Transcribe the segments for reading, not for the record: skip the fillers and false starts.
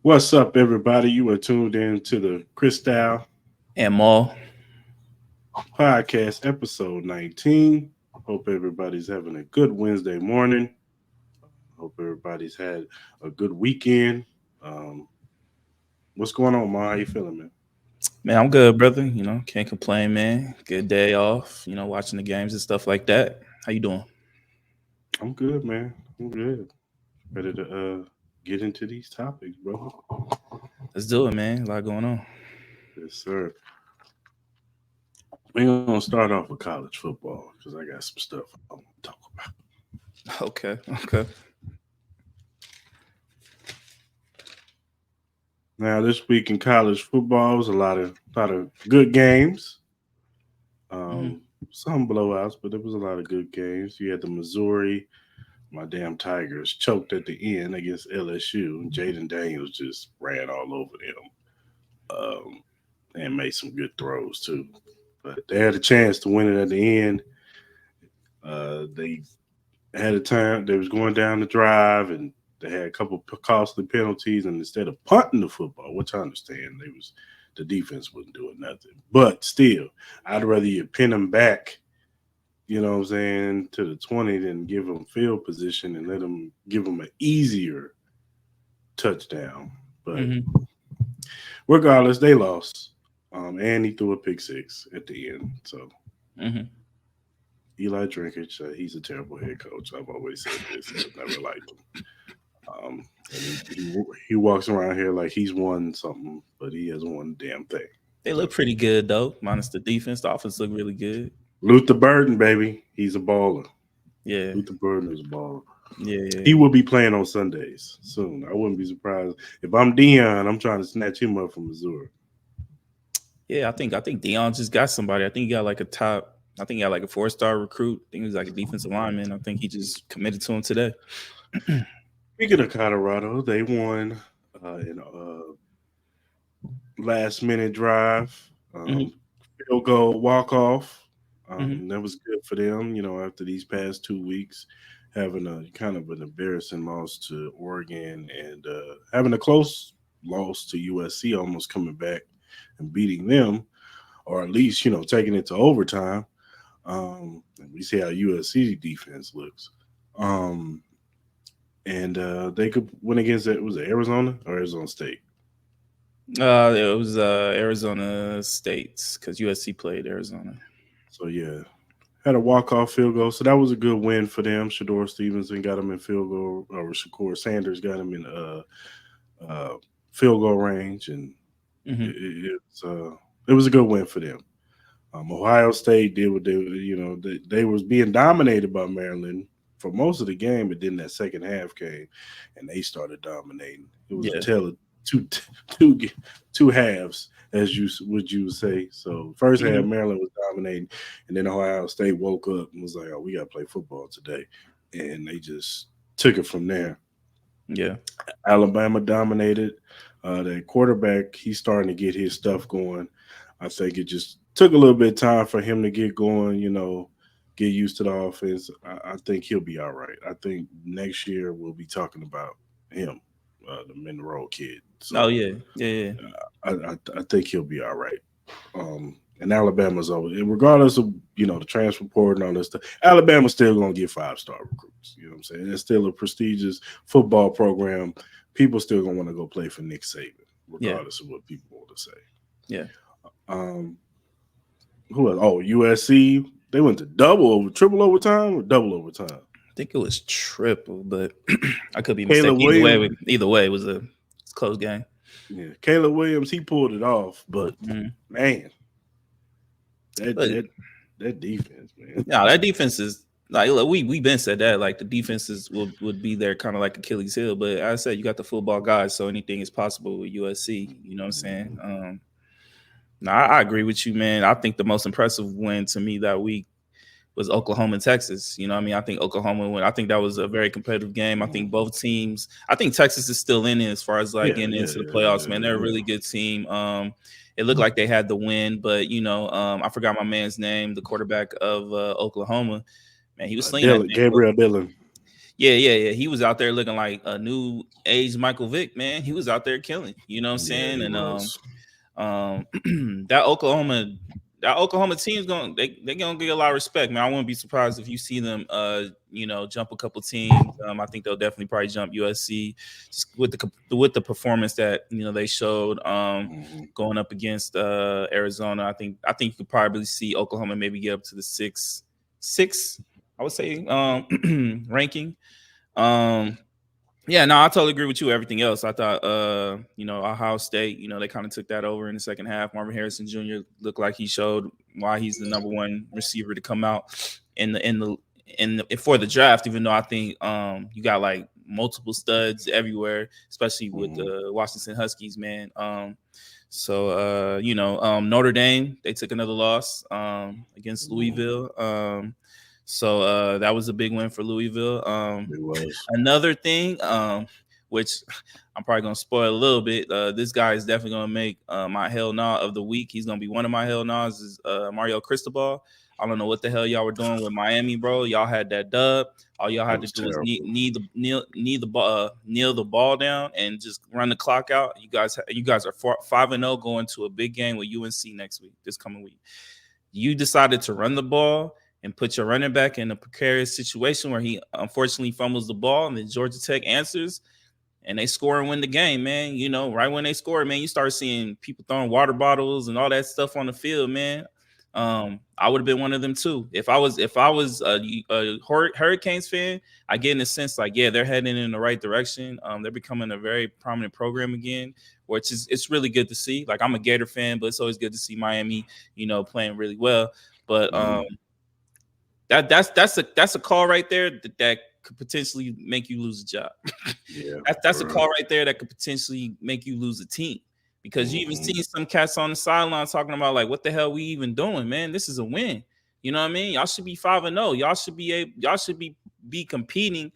What's up, everybody? You are tuned in to the Cristal And Maul. Podcast, episode 19. Hope everybody's having a good Wednesday morning. Hope everybody's had a good weekend. Um, what's going on, Ma? How you feeling, man? Man, I'm good, brother. Can't complain, man. Good day off, watching the games and stuff like that. How you doing? I'm good, man. I'm good. Ready to get into these topics, bro. Let's do it, man. A lot going on. Yes, sir. We're gonna start off with college football because I got some stuff I want to talk about. Okay, okay. Now, this week in college football was a lot of good games. hmm Um, some blowouts, but there was a lot of good games. You had the Missouri, my damn Tigers choked at the end against LSU. Jaden Daniels just ran all over them and made some good throws too. But they had a chance to win it at the end. They had a time. They was going down the drive and they had a couple costly penalties. And instead of punting the football, which I understand, the defense wasn't doing nothing. But still, I'd rather you pin them back, you know what I'm saying, to the 20 than give them field position and let them give them an easier touchdown. But hmm regardless, they lost. And he threw a pick six at the end. So hmm Eli Drinkage, he's a terrible head coach. I've always said this. I've never liked him. And he walks around here like he's won something, but he hasn't won a damn thing. They So look pretty good though, minus the defense. The offense look really good. Luther Burden, baby, he's a baller. Yeah, Luther Burden is a baller. yeah, He yeah. will be playing on Sundays soon. I wouldn't be surprised if I'm Dion. I'm trying to snatch him up from Missouri. Yeah, I think Dion just got somebody. I think he got like a top. I think he got like a 4-star recruit. I think he was like a defensive lineman. I think he just committed to him today. Speaking of Colorado, they won in last minute drive, hmm um, field goal walk off. hmm That was good for them. After these past 2 weeks, having a kind of an embarrassing loss to Oregon and having a close loss to USC, almost coming back and beating them, or at least taking it to overtime. And we see how USC defense looks. Um, and they could win against it. Was it Arizona or Arizona State? It was Arizona State's because USC played Arizona. So yeah, had a walk off field goal. So that was a good win for them. Shador Stevenson got him in field goal, or Shakur Sanders got him in field goal range, and hmm it was a good win for them. Ohio State did what they was being dominated by Maryland for most of the game, but then that second half came, and they started dominating. It was a Yeah. tale of two two two halves, as you would say. So first half hmm Maryland was dominating, and then Ohio State woke up and was like, "Oh, we got to play football today," and they just took it from there. Yeah. Alabama dominated. The quarterback, he's starting to get his stuff going. I think it just took a little bit of time for him to get going, get used to the offense. I think he'll be all right. I think next year we'll be talking about him, the Monroe kid. Oh So yeah. Yeah. Yeah. I think he'll be all right. And Alabama's over, regardless of the transfer portal and all this stuff. Alabama's still gonna get 5-star recruits. You know what I'm saying? It's still a prestigious football program. People still gonna want to go play for Nick Saban, Yeah. regardless of what people want to say. Yeah. Um, who else? Oh, USC. They went to triple overtime or double overtime. I think it was triple, but I could be Caleb mistaken. Williams. Either way, it was a close game. Yeah, Caleb Williams. He pulled it off, but Mhm. man, that But that that defense, man. no, that defense is like look, we been said that like the defenses would be there kind of like Achilles heel. But as I said, you got the football guys, so anything is possible with USC. You know what I'm saying? No, I agree with you, man. I think the most impressive win to me that week was Oklahoma and Texas. You know what I mean? I think Oklahoma won. I think that was a very competitive game. I think both teams, I think Texas is still in it as far as like Yeah, getting yeah, into the yeah, playoffs, yeah, man. They're a yeah. really good team. It looked like they had the win, but I forgot my man's name, the quarterback of Oklahoma. Man, he was slinging that thing. Gabriel Dillon. Yeah. He was out there looking like a new age Michael Vick, man. He was out there killing. You know what I'm Yeah, saying? he And was. um, that Oklahoma team's they gonna get a lot of respect, man. I wouldn't be surprised if you see them jump a couple teams. I think they'll definitely probably jump USC just with the performance that they showed Mhm. going up against Arizona. I think you could probably see Oklahoma maybe get up to the six I would say ranking. Um yeah, no, I totally agree with you. Everything else, I thought, Ohio State, they kind of took that over in the second half. Marvin Harrison Jr. looked like he showed why he's the number one receiver to come out for the draft. Even though I think you got like multiple studs everywhere, especially with Mhm. the Washington Huskies, man. Notre Dame, they took another loss against Mhm. Louisville. So that was a big win for Louisville. It was. Another thing, which I'm probably gonna spoil a little bit. This guy is definitely gonna make my hell nah of the week. He's gonna be one of my hell nahs. Is Mario Cristobal. I don't know what the hell y'all were doing with Miami, bro. Y'all had that dub. All y'all It had to was do was terrible. kneel the ball down and just run the clock out. You guys are 5-0 going to a big game with UNC next week, this coming week. You decided to run the ball and put your running back in a precarious situation where he unfortunately fumbles the ball, and then Georgia Tech answers and they score and win the game, man. Right when they score, man, you start seeing people throwing water bottles and all that stuff on the field, man. I would have been one of them too. If I was a Hurricanes fan, I get in a sense like, yeah, they're heading in the right direction. They're becoming a very prominent program again, which is it's really good to see. Like, I'm a Gator fan, but it's always good to see Miami, playing really well. But Mhm. that's a call right there that could potentially make you lose a job. Yeah, That's a for real. call right there that could potentially make you lose a team, because you even Mhm. see some cats on the sideline talking about like, what the hell we even doing, man? This is a win. You know what I mean? Y'all should be 5-0. Y'all should be competing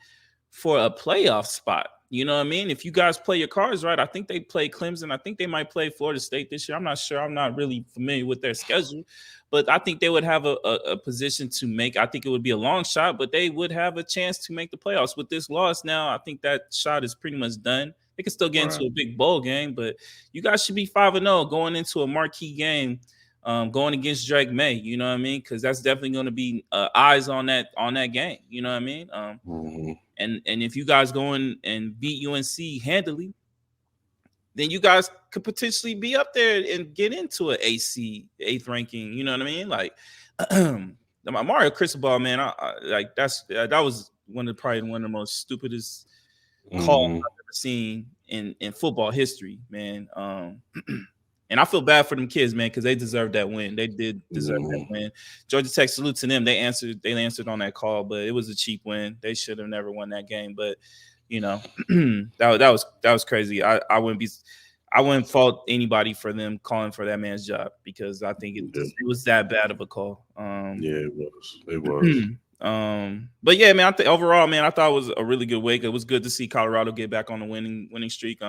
for a playoff spot. You know what I mean? If you guys play your cards right, I think they play Clemson. I think they might play Florida State this year. I'm not sure. I'm not really familiar with their schedule, but I think they would have a position to make. I think it would be a long shot, but they would have a chance to make the playoffs. With this loss now, I think that shot is pretty much done. They can still get Right. into a big bowl game, but you guys should be 5-0 going into a marquee game, going against Drake May. You know what I mean? Because that's definitely going to be eyes on that game. You know what I mean? Mhm. And if you guys go in and beat UNC handily, then you guys could potentially be up there and get into an AC eighth ranking. You know what I mean? Like Mario Cristobal, man, like that was probably one of the most stupidest calls Mhm. I've ever seen in football history, man. And I feel bad for them kids, man, because they deserved that win. They did deserve that Mhm. win. Georgia Tech, salute to them. They answered. They answered on that call, but it was a cheap win. They should have never won that game. But that was crazy. I wouldn't fault anybody for them calling for that man's job, because I think Yeah. it was that bad of a call. Yeah, it was. It was. But yeah, man, I think overall, man, I thought it was a really good week. It was good to see Colorado get back on the winning streak.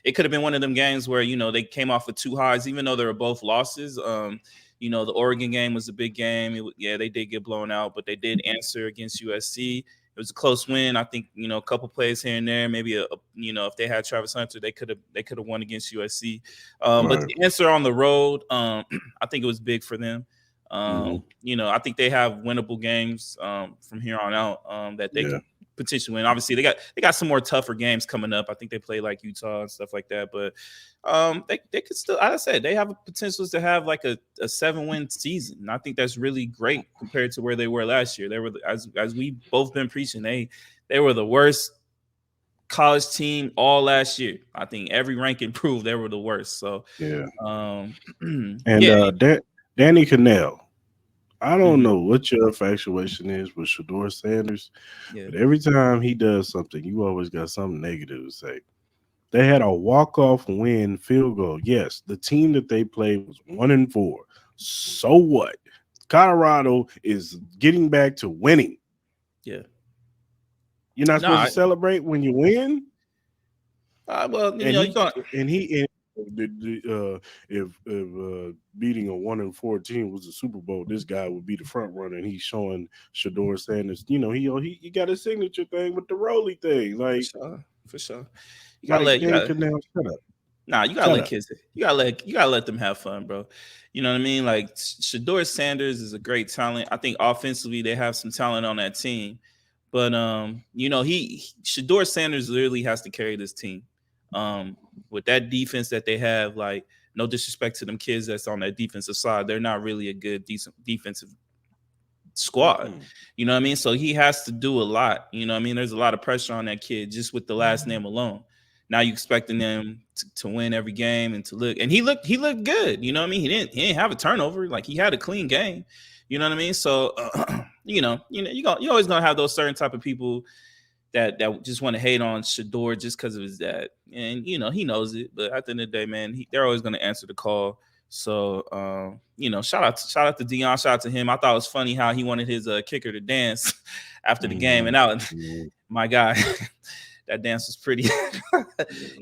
It could have been one of them games where they came off of two highs, even though they were both losses. The Oregon game was a big game. Yeah, they did get blown out, but they did answer against USC. It was a close win. I think a couple plays here and there. Maybe if they had Travis Hunter, they could have won against USC. But Right. the answer on the road, I think it was big for them. Mhm. I think they have winnable games from here on out that they Yeah. could potentially win. Obviously, they got some more tougher games coming up. I think they play like Utah and stuff like that. But they could still, as I said, they have a potential to have like a 7-win season. And I think that's really great compared to where they were last year. They were, as we both been preaching, they were the worst college team all last year. I think every ranking proved they were the worst. So Yeah. um And yeah. Danny Cannell. I don't Mhm. know what your infatuation is with Shador Sanders, Yeah. but every time he does something, you always got something negative to say. They had a walk-off win field goal. Yes, the team that they played was 1-4. So what? Colorado is getting back to winning. Yeah. You're not No, supposed to celebrate when you win, well, and you he don't. and he If beating a 1-4 team was a Super Bowl, this guy would be the front runner, and he's showing Shador Sanders. He got a signature thing with the roly thing. For Like sure, for sure. You gotta Mike let you Dink got can now shut up, nah. You gotta shut let up. kids. You gotta let them have fun, bro. You know what I mean? Like Shador Sanders is a great talent. I think offensively they have some talent on that team, but Shador Sanders literally has to carry this team. With that defense that they have, like no disrespect to them kids that's on that defensive side, they're not really a good decent defensive squad. Mm-mm. You know what I mean? So he has to do a lot. You know what I mean? There's a lot of pressure on that kid just with the last name alone. Now you expecting them to win every game and to look, and he looked good. You know what I mean? He didn't have a turnover. Like he had a clean game. You know what I mean? So you always gonna have those certain type of people that just want to hate on Shador just because of his dad, and he knows it. But at the end of the day, man, they're always going to answer the call. So shout out to Dion, shout out to him. I thought it was funny how he wanted his kicker to dance after the game, Mm-hmm. and out Mm-hmm. my guy, that dance was pretty.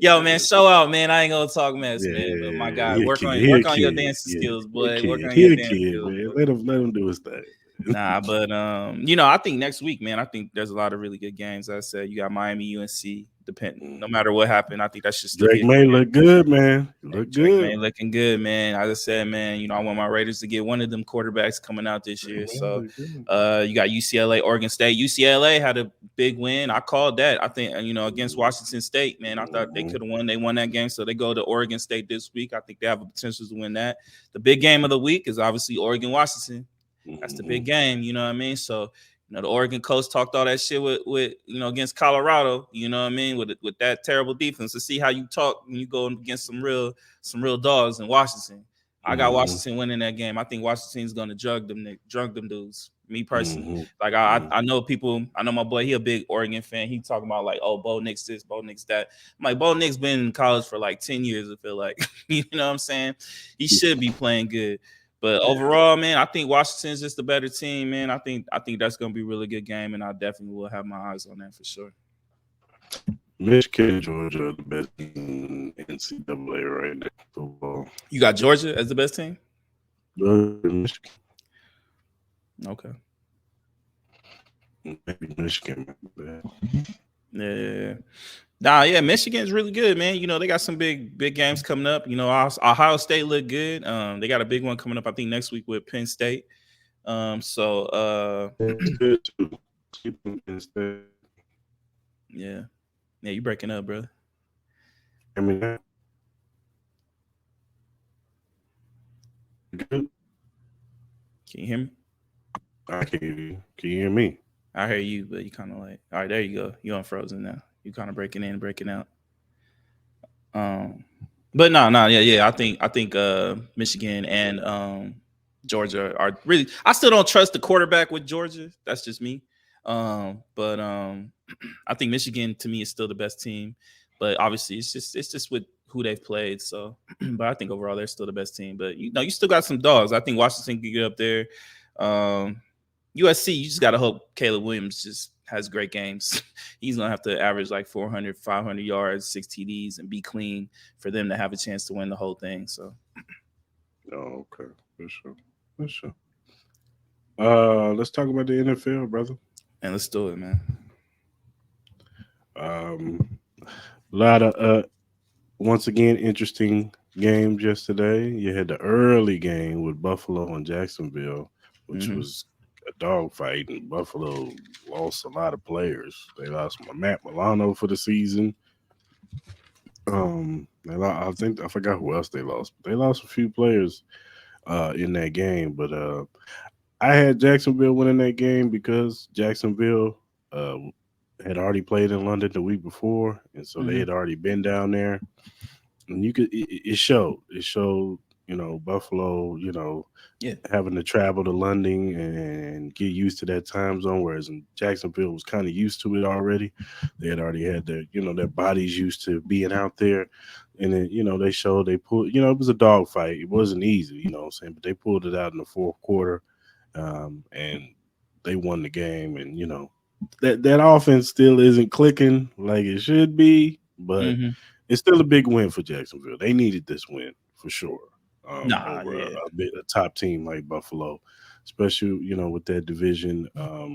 Yo, man, show out, man. I ain't gonna talk mess, man, but my Yeah, guy, he a work kid. on He a work on your kid. dancing Yeah, skills, he a boy. Work kid. on He your a dance kid, skills, man. boy. Let him do his thing. Nah, but I think next week, man, I think there's a lot of really good games. As I said, you got Miami, UNC. Depend, no Mhm. matter what happened, I think that should still be Drake a good May game. look good, man. He Hey, look Drake good. May looking good, man. As I said, man, I want my Raiders to get one of them quarterbacks coming out this Drake year. May So, look good. you got UCLA, Oregon State. UCLA had a big win. I called that. I think against Washington State, man. I thought they Mm-hmm. could have won. They won that game, so they go to Oregon State this week. I think they have a potential to win that. The big game of the week is obviously Oregon Washington. That's the Mm-hmm. big game. You know what I mean? So, the Oregon coach talked all that shit with against Colorado. You know what I mean? With that terrible defense. To see how you talk when you go against some real dogs in Washington. I got Mm-hmm. Washington winning that game. I think Washington's going to drug them dudes. Me personally, Mm-hmm. like I know people. I know my boy. He a big Oregon fan. He talking about like, oh, Bo Nix this, Bo Nix that. I'm like, Bo Nix been in college for like 10 years. I feel like you know what I'm saying. He should be playing good. But Yeah. overall, man, I think Washington's just a better team, man. I think that's gonna be a really good game, and I definitely will have my eyes on that for sure. Michigan and Georgia are the best teams in NCAA right now. Football. You got Georgia as the best team. Georgia and Michigan. Okay. Maybe Michigan might be bad. Yeah. Nah, yeah, Michigan's really good, man. They got some big games coming up. Ohio State look good. They got a big one coming up, I think, next week with Penn State. So It's good too. Keep them instead. yeah. Yeah, you breaking up, brother. I mean, good. Can you hear me? I can hear you. Can you hear me? I hear you, but you kind of like, all right, there you go. You unfrozen now. You kind of breaking in, breaking out. Um, but no, yeah. I think Michigan and Georgia are really. I still don't trust the quarterback with Georgia. That's just me. But I think Michigan to me is still the best team. But obviously, it's just with who they've played. So, but I think overall they're still the best team. But you still got some dogs. I think Washington can get up there. Um, USC, you just got to hope Caleb Williams just has great games. He's going to have to average like 400, 500 yards, 6 TDs, and be clean for them to have a chance to win the whole thing. So, Oh, okay. For sure. For sure. Let's talk about the NFL, brother. and let's do it, man. Um, a lot of once again interesting games yesterday. You had the early game with Buffalo and Jacksonville, which Mm-hmm. was a dogfight, and Buffalo lost a lot of players. They lost Matt Milano for the season. I think I forgot who else they lost. But they lost a few players in that game, but I had Jacksonville winning that game because Jacksonville uh, had already played in London the week before, and so they Mm-hmm. had already been down there. And it showed. It showed, Buffalo, Yeah. having to travel to London and get used to that time zone, whereas in Jacksonville was kind of used to it already. They had already had their bodies used to being out there. And then, they showed they pulled, it was a dogfight. It wasn't easy, what I'm saying, but they pulled it out in the fourth quarter, and they won the game. And, that offense still isn't clicking like it should be, but Mm-hmm. it's still a big win for Jacksonville. They needed this win for sure. Nah, Over yeah. a top team like Buffalo, especially with that division. I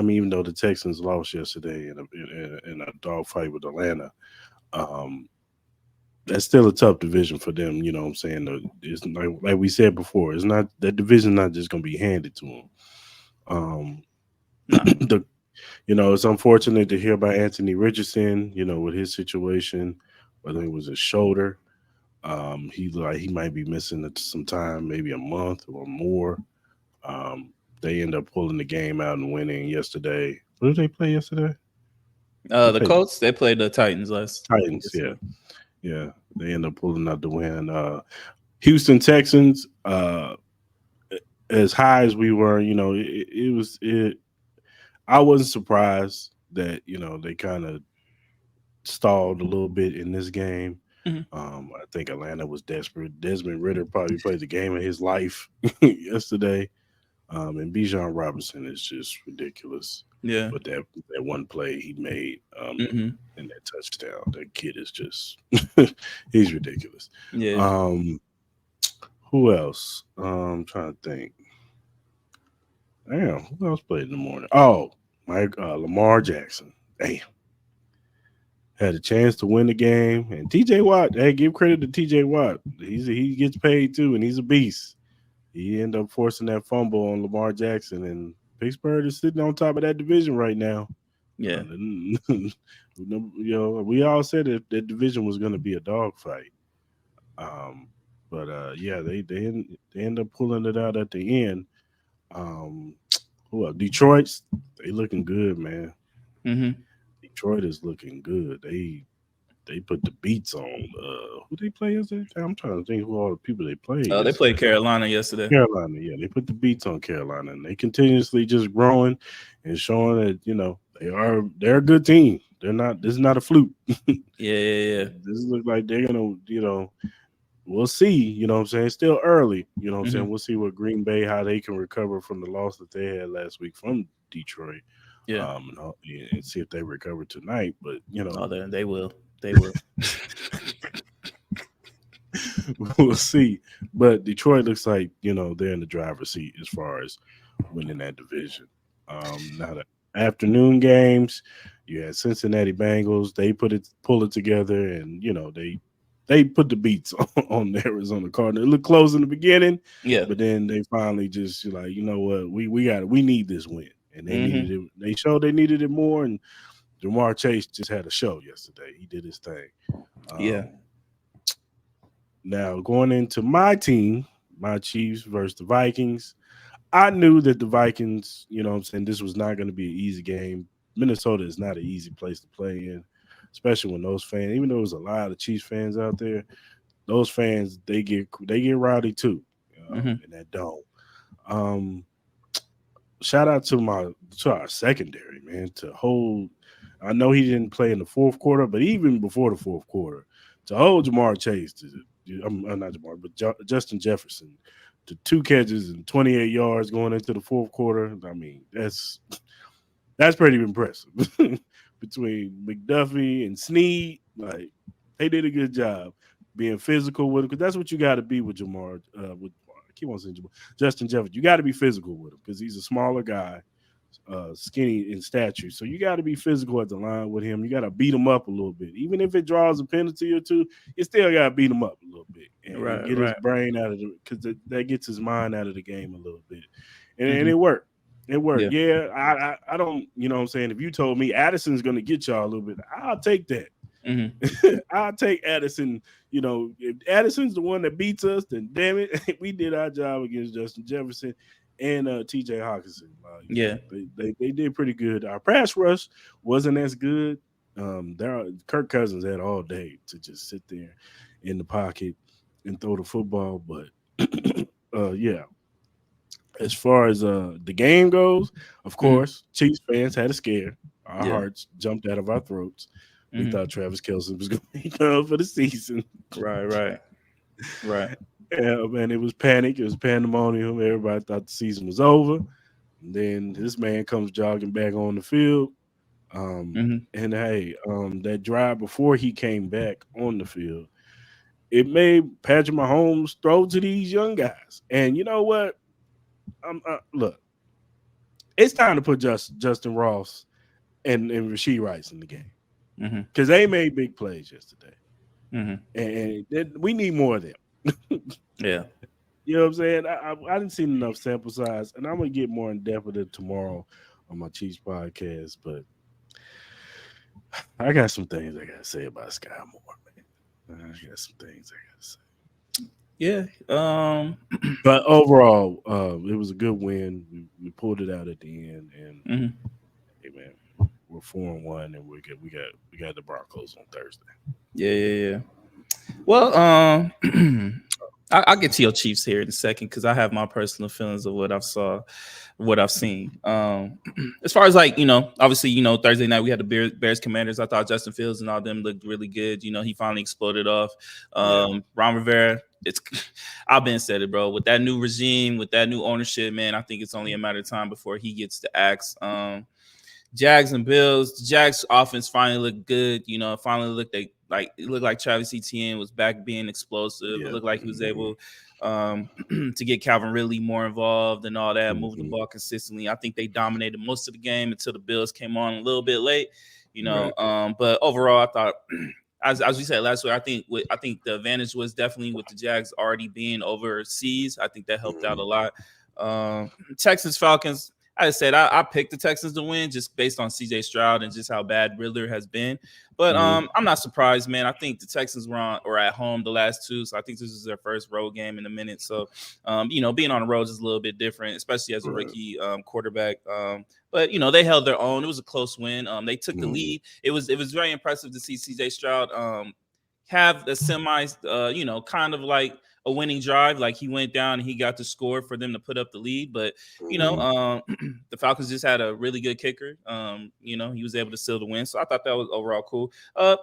mean, even though the Texans lost yesterday in a dogfight with Atlanta, um, that's still a tough division for them. You know what I'm saying? It's like we said before, it's not that division not just gonna be handed to them. Um, Nah. the it's unfortunate to hear about Anthony Richardson. With his situation, whether it was his shoulder, he might be missing some time, maybe a month or more. Um, they end up pulling the game out and winning yesterday. What did they play yesterday? They The played Colts, they played the Titans last Titans. Yeah, yesterday. yeah. They end up pulling out the win. Houston Texans. As high as we were, it was it. I wasn't surprised that they kind of stalled a little bit in this game. Mhm. I think Atlanta was desperate. Desmond Ritter probably played the game of his life yesterday. And Bijan Robinson is just ridiculous. Yeah. But that one play he made Hmm. in that touchdown, that kid is just he's ridiculous. Yeah. Um, who else? I'm trying to think. Damn, who else played in the morning? Oh, Mike Lamar Jackson. Damn, had a chance to win the game. And T.J. Watt. Hey, give credit to T.J. Watt. He gets paid too, and he's a beast. He ended up forcing that fumble on Lamar Jackson, and Pittsburgh is sitting on top of that division right now. Yeah. We all said that division was going to be a dogfight. Um, but yeah, they end up pulling it out at the end. Um, who else? Detroit's they looking good, man. Hmm. Detroit is looking good. They put the beats on. Who they play yesterday? I'm trying to think who all the people they played They played yesterday. Carolina yesterday. Carolina, yeah, they put the beats on Carolina, and they continuously just growing and showing that they're a good team. They're not. This is not a fluke. Yeah, yeah, yeah. This looks like they're gonna. We'll see. You know what I'm saying? It's still early. You know what I'm Hmm. saying? We'll see what Green Bay how they can recover from the loss that they had last week from Detroit. Yeah. And see if they recover tonight. But Oh, they will. They will. we'll see. But Detroit looks like they're in the driver's seat as far as winning that division. Now the afternoon games, you had Cincinnati Bengals. They pull it together, and they put the beats on the Arizona Cardinals. It looked close in the beginning, Yeah. but then they finally just like what we need this win, and they Hmm. needed it. They showed they needed it more, and Jamar Chase just had a show yesterday. He did his thing. Yeah. Um, Now going into my team, my Chiefs versus the Vikings. I knew that the Vikings, what I'm saying, this was not going to be an easy game. Minnesota is not an easy place to play in, especially when those fans, even though there's a lot of Chiefs fans out there, those fans they get rowdy too Hmm. in that dome. Um, Shout out to our secondary, man, to hold. I know he didn't play in the fourth quarter, but even before the fourth quarter, to hold Jamar Chase, I'm not Jamar, but Justin Jefferson, to two catches and 28 yards going into the fourth quarter. I mean, that's pretty impressive. Between McDuffie and Snead, like they did a good job being physical with him because that's what you got to be with Jamar. I keep on saying Jamar, Justin Jefferson. You got to be physical with him because he's a smaller guy, skinny in stature. So you got to be physical at the line with him. You got to beat him up a little bit, even if it draws a penalty or two. You still got to beat him up a little bit and Right. get his Right. brain out of it because that gets his mind out of the game a little bit, and Hmm. it worked. It worked. Yeah. Yeah, I don't, what I'm saying? If you told me Addison's going to get y'all a little bit, I'll take that. Hmm. I'll take Addison. If Addison's the one that beats us, then damn it, we did our job against Justin Jefferson and T.J. Hawkinson. Yeah. They did pretty good. Our pass rush wasn't as good. Kirk Cousins had all day to just sit there in the pocket and throw the football, but yeah, as far as the game goes, of Hmm. course, Chiefs fans had a scare. Our Yeah. hearts jumped out of our throats. We Hmm. thought Travis Kelce was going to be done for the season. Right. Right. Right. Yeah, man, it was panic. It was pandemonium. Everybody thought the season was over. And then this man comes jogging back on the field. And hey, that drive before he came back on the field, it made Patrick Mahomes throw to these young guys. And you know what? Look, it's time to put Justin Ross and Rasheed Rice in the game Mm-hmm. because they made big plays yesterday, Mm-hmm. and we need more of them. Yeah. You know what I'm saying? I didn't see enough sample size, and I'm gonna get more in depth with it tomorrow on my Chiefs podcast. But I got some things I gotta say about Sky Moore, man. I got some things I gotta say. Yeah. But overall, it was a good win. We pulled it out at the end, and Mhm. hey, man, we're 4-1, and we got the Broncos on Thursday. Yeah, yeah, yeah. Well, I'll get to your Chiefs here in a second because I have my personal feelings of what I've saw, what I've seen. As far as like obviously Thursday night we had the Bears Commanders. I thought Justin Fields and all them looked really good. He finally exploded off. Yeah. Ron Rivera, it's I've been said it, bro. With that new regime, with that new ownership, man, I think it's only a matter of time before he gets the axe. Jags and Bills. The Jags offense finally looked good. It finally looked like it looked like Travis Etienne was back being explosive. It Yeah. looked like he was able to get Calvin Ridley more involved and all that, moving the Mm-hmm. ball consistently. I think they dominated most of the game until the Bills came on a little bit late. Right. But overall, I thought. As we said last week, I think the advantage was definitely with the Jags already being overseas. I think that helped out Mm-hmm. a lot. Texans Falcons. I said I picked the Texans to win just based on CJ Stroud and just how bad Riddler has been. But Mm-hmm. I'm not surprised, man. I think the Texans were at home the last two, so I think this is their first road game in a minute. So, being on the road is a little bit different, especially as a Right. rookie quarterback. But they held their own. It was a close win. They took the Mm-hmm. lead. It was very impressive to see CJ Stroud have a semi, kind of like a winning drive. Like he went down and he got the score for them to put up the lead. But Mm-hmm. the Falcons just had a really good kicker. He was able to seal the win. So I thought that was overall cool.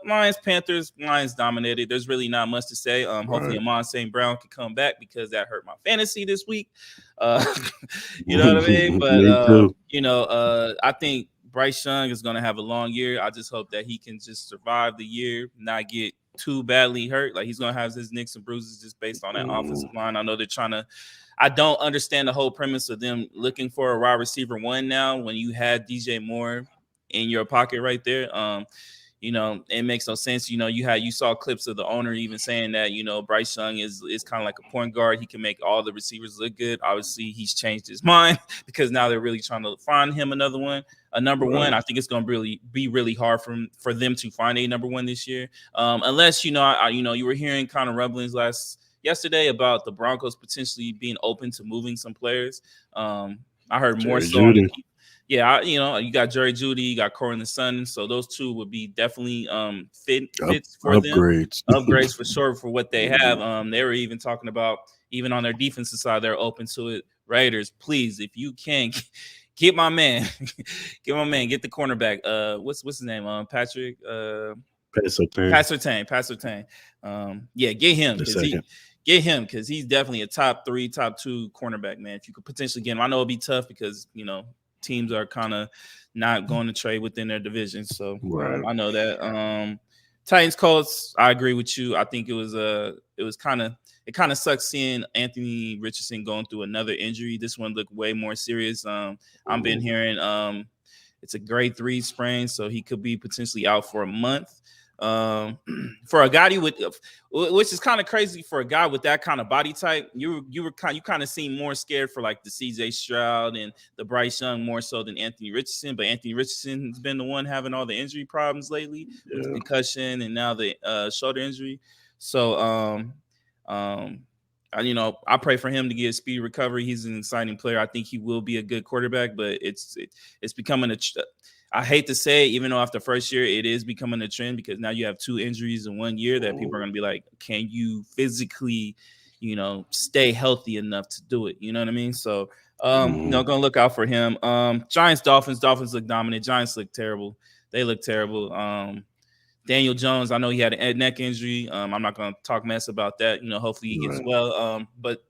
Lions, Panthers, Lions dominated. There's really not much to say. Hopefully Right. Amon St. Brown can come back because that hurt my fantasy this week. Uh, you know what I mean? But Me too. I think Bryce Young is going to have a long year. I just hope that he can just survive the year, not get too badly hurt. Like he's going to have his nicks and bruises just based on that Mm-hmm. offensive line. I know they're trying to. I don't understand the whole premise of them looking for a wide receiver one now when you had DJ Moore in your pocket right there. It makes no sense. You saw clips of the owner even saying that, Bryce Young is kind of like a point guard. He can make all the receivers look good. Obviously, he's changed his mind because now they're really trying to find him another one. A number one, Right. I think it's going to really be really hard for them to find a number one this year. Unless, you were hearing kind of rumblings yesterday about the Broncos potentially being open to moving some players. I heard more Jerry so on the Judy. yeah, you got Jerry Judy, you got Cortland Sutton, so those two would be definitely fits for them, Upgrades. upgrades for sure for what they have. Mm-hmm. They were even talking about even on their defensive side, they're open to it. Raiders, please, if you can, get my man, get the cornerback. What's his name? Patrick. Pass up there. Passertain. Yeah, get him The because second. he's definitely a top 3, top 2 cornerback, man. If you could potentially get him, I know it'll be tough because teams are kind of not going to trade within their division. So Right. I know that. Titans Colts, I agree with you. I think it kind of sucks seeing Anthony Richardson going through another injury. This one looked way more serious. I've been Mm-hmm. hearing it's a grade 3 sprain, so he could be potentially out for a month. For a guy which is kind of crazy for a guy with that kind of body type, you kind of seem more scared for like the CJ Stroud and the Bryce Young more so than Anthony Richardson. But Anthony Richardson has been the one having all the injury problems lately with the Yeah. concussion and now the shoulder injury. So I pray for him to get a speedy recovery. He's an exciting player. I think he will be a good quarterback, but it's becoming I hate to say it, even though after first year it is becoming a trend because now you have 2 injuries in 1 year that people are going to be like, can you physically, stay healthy enough to do it? You know what I mean? So, Mm-hmm. going to look out for him. Giants, Dolphins look dominant. Giants look terrible. They look terrible. Daniel Jones, I know he had a neck injury. I'm not going to talk mess about that. Hopefully he gets Right. well. But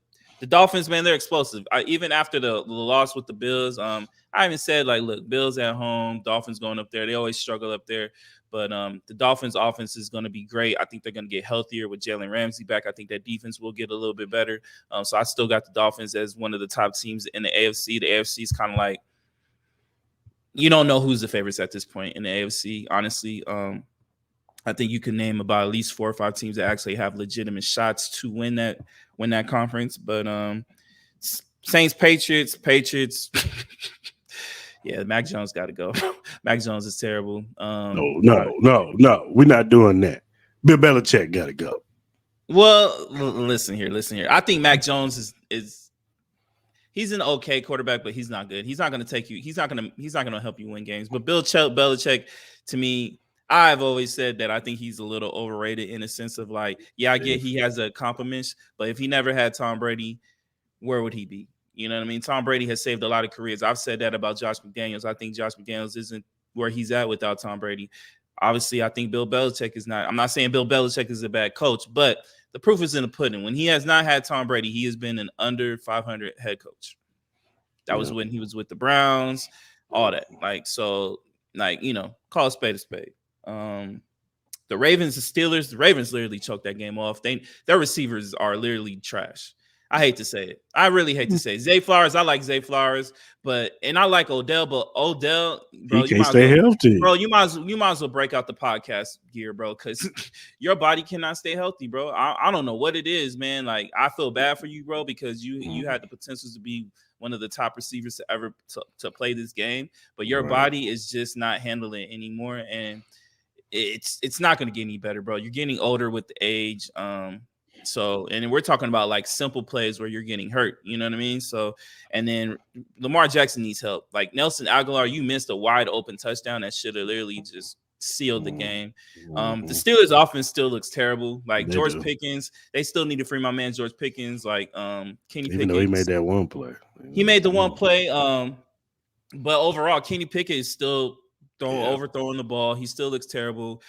The Dolphins, man, they're explosive. Even after the loss with the Bills, I even said like, look, Bills at home, Dolphins going up there. They always struggle up there, but the Dolphins' offense is going to be great. I think they're going to get healthier with Jalen Ramsey back. I think that defense will get a little bit better. So I still got the Dolphins as one of the top teams in the AFC. The AFC is kind of like, you don't know who's the favorites at this point in the AFC, honestly. I think you can name about at least 4 or 5 teams that actually have legitimate shots to win that conference. But Saints, Patriots. Yeah, Mac Jones got to go. Mac Jones is terrible. No. We're not doing that. Bill Belichick got to go. Well, listen here. I think Mac Jones is he's an okay quarterback, but he's not good. He's not going to take you. He's not going to help you win games. But Bill Belichick, to me, I've always said that I think he's a little overrated in a sense of like, yeah, I get he has a compliments, but if he never had Tom Brady, where would he be? You know what I mean? Tom Brady has saved a lot of careers. I've said that about Josh McDaniels. I think Josh McDaniels isn't where he's at without Tom Brady. Obviously, I think Bill Belichick is not. I'm not saying Bill Belichick is a bad coach, but the proof is in the pudding. When he has not had Tom Brady, he has been an under 500 head coach. That was when he was with the Browns, all that. Call a spade a spade. The Ravens, the Steelers, the Ravens literally choked that game off. Their receivers are literally trash. I hate to say it. I really hate to say it. Zay Flowers, I like Zay Flowers, and I like Odell, but Odell, bro, he can't stay healthy. Bro, you might as well break out the podcast gear, bro, because your body cannot stay healthy, bro. I don't know what it is, man. Like, I feel bad for you, bro, because you had the potential to be one of the top receivers to ever to play this game, but your body is just not handling it anymore, and it's not going to get any better, bro. You're getting older with the age. So, and we're talking about like simple plays where you're getting hurt, you know what I mean? So, and then Lamar Jackson needs help. Like Nelson Aguilar, you missed a wide open touchdown that should have literally just sealed the game. The Steelers offense still looks terrible. Like George Pickens, they still need to free my man George Pickens. Like Kenny Pickens. Even though he made that one play. He made the one play. But overall, Kenny Pickett is still overthrowing the ball. He still looks terrible.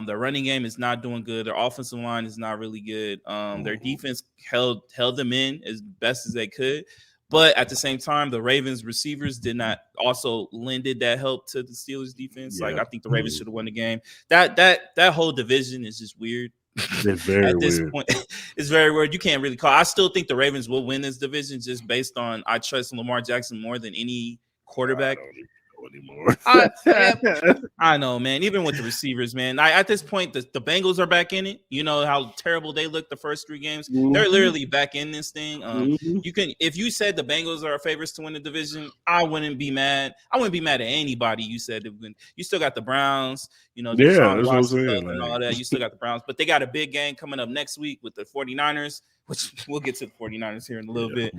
Their running game is not doing good. Their offensive line is not really good. Their defense held them in as best as they could. But at the same time, the Ravens receivers did not also lended that help to the Steelers defense. Like, I think the Ravens should have won the game. That whole division is just weird. It's very at this weird. point, it's very weird. You can't really call. I still think the Ravens will win this division just based on I trust Lamar Jackson more than any quarterback. Anymore. I know, man. Even with the receivers, man. At this point, the Bengals are back in it. You know how terrible they looked the first 3 games. They're literally back in this thing. You can, if you said the Bengals are favorites to win the division, I wouldn't be mad. I wouldn't be mad at anybody. You said that you still got the Browns. You know, that's what I'm saying. And all that. You still got the Browns, but they got a big game coming up next week with the 49ers, which we'll get to the 49ers here in a little bit.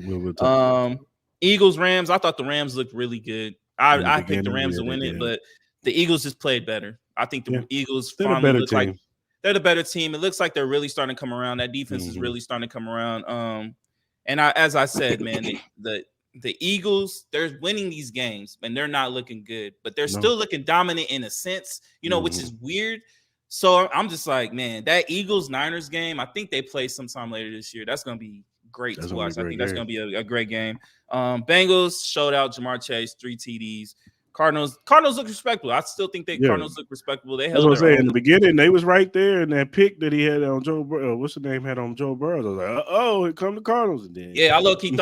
Eagles, Rams. I thought the Rams looked really good. I think the Rams will win it, but the Eagles just played better. I think the Eagles finally look like they're the better team. It looks like they're really starting to come around. That defense is really starting to come around. And as I said, man, the Eagles, they're winning these games, and they're not looking good, but they're still looking dominant in a sense, which is weird. So I'm just like, man, that Eagles-Niners game, I think they play sometime later this year. That's going to be great to watch. I think that's going to be a great game. Bengals showed out Jamar Chase, 3 TDs. Cardinals look respectable. I still think Cardinals look respectable. They held that's what I'm saying. In the beginning, they was right there, and that pick that he had on Joe Burrow, what's the name had on Joe Burrow? I was like, here come the Cardinals. And then I low key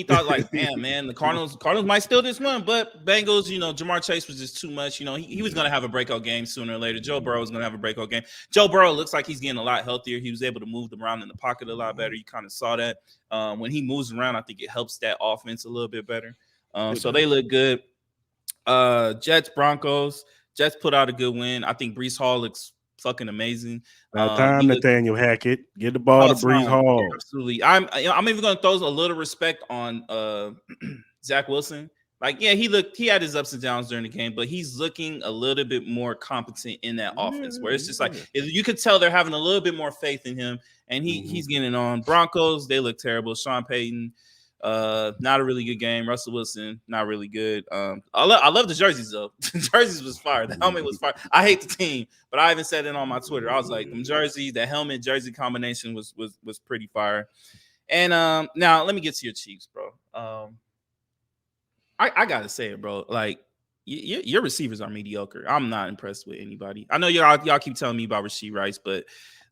thought like, damn, man, the Cardinals might steal this one, but Bengals, Jamar Chase was just too much. He was gonna have a breakout game sooner or later. Joe Burrow was gonna have a breakout game. Joe Burrow looks like he's getting a lot healthier. He was able to move them around in the pocket a lot better. You kind of saw that when he moves around. I think it helps that offense a little bit better. So they look good. Jets, Broncos. Jets put out a good win. I think Breece Hall looks fucking amazing. Nathaniel Hackett, get the ball to Breece Hall. Yeah, absolutely. I'm even gonna throw a little respect on Zach Wilson. Like, he had his ups and downs during the game, but he's looking a little bit more competent in that offense, where it's just like you could tell they're having a little bit more faith in him, and he's getting on. Broncos, they look terrible. Sean Payton, not a really good game. Russell Wilson, not really good. I love the jerseys though. The jerseys was fire. The helmet was fire. I hate the team, but I even said it on my Twitter. I was like, them jerseys, the helmet jersey combination was pretty fire. And now let me get to your Chiefs, bro. I gotta say it, bro. Like your receivers are mediocre. I'm not impressed with anybody. I know y'all keep telling me about Rasheed Rice, but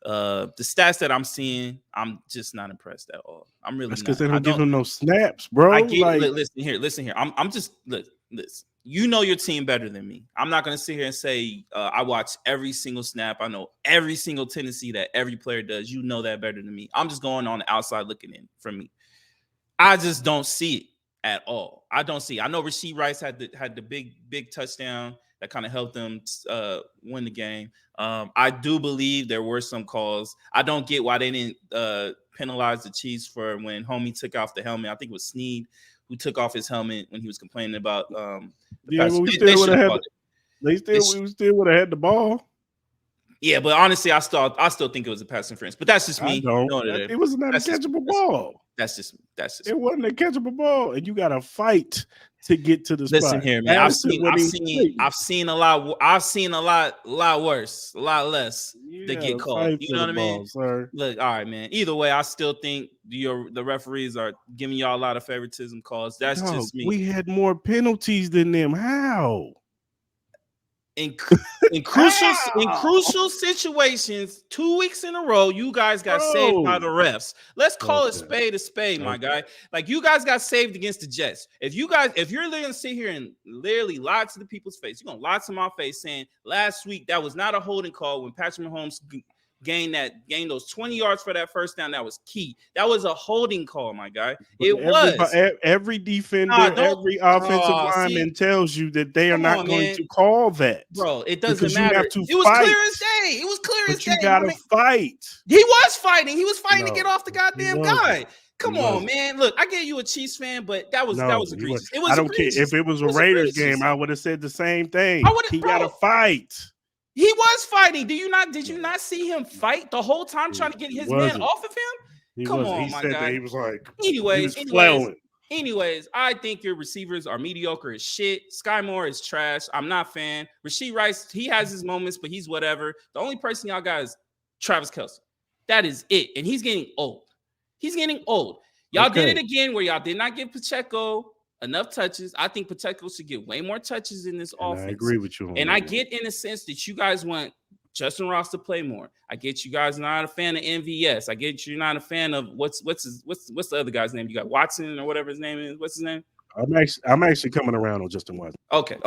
the stats that I'm seeing, I'm just not impressed at all. I'm really That's because not. they I don't give don't. him no snaps, bro. I get. Like, Listen here. I'm just listen. You know your team better than me. I'm not gonna sit here and say I watch every single snap. I know every single tendency that every player does. You know that better than me. I'm just going on the outside looking in from me. I just don't see it at all. I don't see it. I know Rasheed Rice had the big touchdown that kind of helped them win the game. I do believe there were some calls. I don't get why they didn't penalize the Chiefs for when homie took off the helmet. I think it was Snead who took off his helmet when he was complaining about the yeah, pass. but we They still would should have have had. called it. We still would have had the ball. Yeah, but honestly, I still think it was a pass interference. But that's just I me. don't. No, It was not a catchable ball. That's just It wasn't a catchable ball, and you got to fight to get to the Listen spot. here, man. Addison wasn't even straight. I've seen a lot. I've seen a lot worse, a lot less You that got get to called. fight You for know the what I mean? ball, sir. Look, all right, man. Either way, I still think the referees are giving y'all a lot of favoritism calls. That's Dog, just me. we had more penalties than them. How? In How? crucial situations, 2 weeks in a row, you guys got saved by Bro. the refs. Let's call it Okay. a spade, my Okay. guy. Like you guys got saved against the Jets. If you're literally gonna sit here and literally lie to the people's face, you're gonna lie to my face saying last week that was not a holding call when Patrick Mahomes gained those 20 yards for that first down. That was key. That was a holding call, my guy. It was. Every defender, every offensive See, lineman tells you that they are come not on, going man. to call that. Bro, it doesn't Because you matter. have to It was fight. clear as day. It was clear as But day. you got to fight. He was fighting. He was fighting to No, get off the he goddamn wasn't. guy. Come He on, wasn't. man. Look, I gave you a Chiefs fan, but that was No, he egregious. wasn't. It was I don't care. egregious. If it was a It was Raiders egregious. game, I would have said the same thing. I would've- He bro. got to fight. He was fighting. Did you not see him fight the whole time trying to get his man off of him? He Come wasn't. on, He my said guy. that he was like, Anyways, he was flailing. Anyways, I think your receivers are mediocre as shit. Sky Moore is trash. I'm not a fan. Rasheed Rice, he has his moments, but he's whatever. The only person y'all got is Travis Kelce. That is it. And he's getting old. Y'all did it again where y'all did not give Pacheco enough touches. I think Pacheco should get way more touches in this offense. I agree with you on and that. I get in a sense that you guys want Justin Ross to play more. I get you guys not a fan of MVS. I get you're not a fan of what's the other guy's name? You got Watson or whatever his name is. What's his name? I'm actually coming around on Justin Watson. Okay.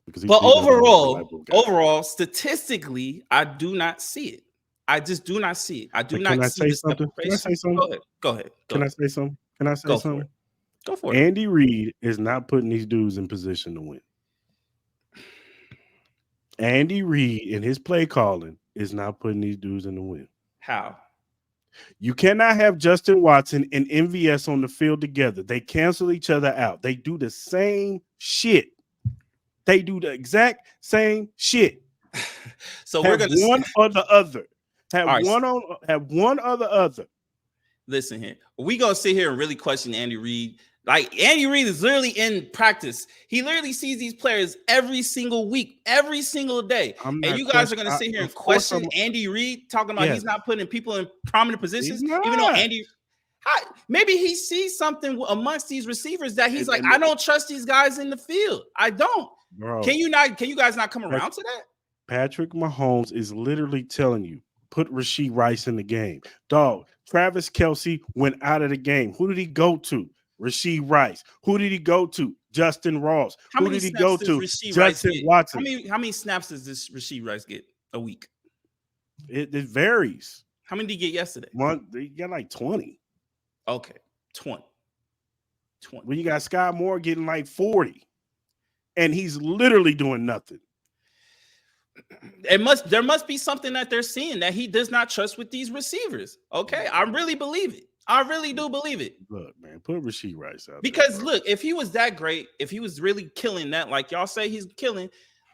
Because but overall, statistically, I do not see it. I just do not see it. I do not see Can I say something? Go ahead. Can I say something? Go for it. Andy Reid is not putting these dudes in position to win. Andy Reid in his play calling is not putting these dudes in the win. How? You cannot have Justin Watson and MVS on the field together. They cancel each other out. They do the same shit. They do the exact same shit. So we're gonna one or the other. Have one or the other. Listen here. We gonna sit here and really question Andy Reid. Like Andy Reid is literally in practice. He literally sees these players every single week, every single day. And you guys are gonna sit here and question Andy Reid, talking about he's not putting people in prominent positions, even though maybe he sees something amongst these receivers that he's like, I don't trust these guys in the field. I don't. Bro, can you guys not come around to that? Patrick Mahomes is literally telling you, put Rasheed Rice in the game. Dog, Travis Kelce went out of the game. Who did he go to? Rasheed Rice. Who did he go to? Justin Ross. Who did he go to? Justin Watson. How many snaps does this Rasheed Rice get a week? It varies. How many did he get yesterday? He got like 20. Okay, 20. Well, you got Sky Moore getting like 40. And he's literally doing nothing. There must be something that they're seeing that he does not trust with these receivers. Okay, I really believe it. I really do believe it. Look, man, put Rasheed Rice out. Because look, if he was that great, if he was really killing that, like y'all say he's killing,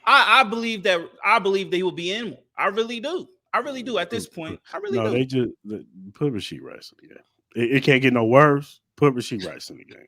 I believe that he will be in more. I really do. I really do. At this point, I really do. They just put Rasheed Rice in the game. It can't get no worse. Put Rasheed Rice in the game.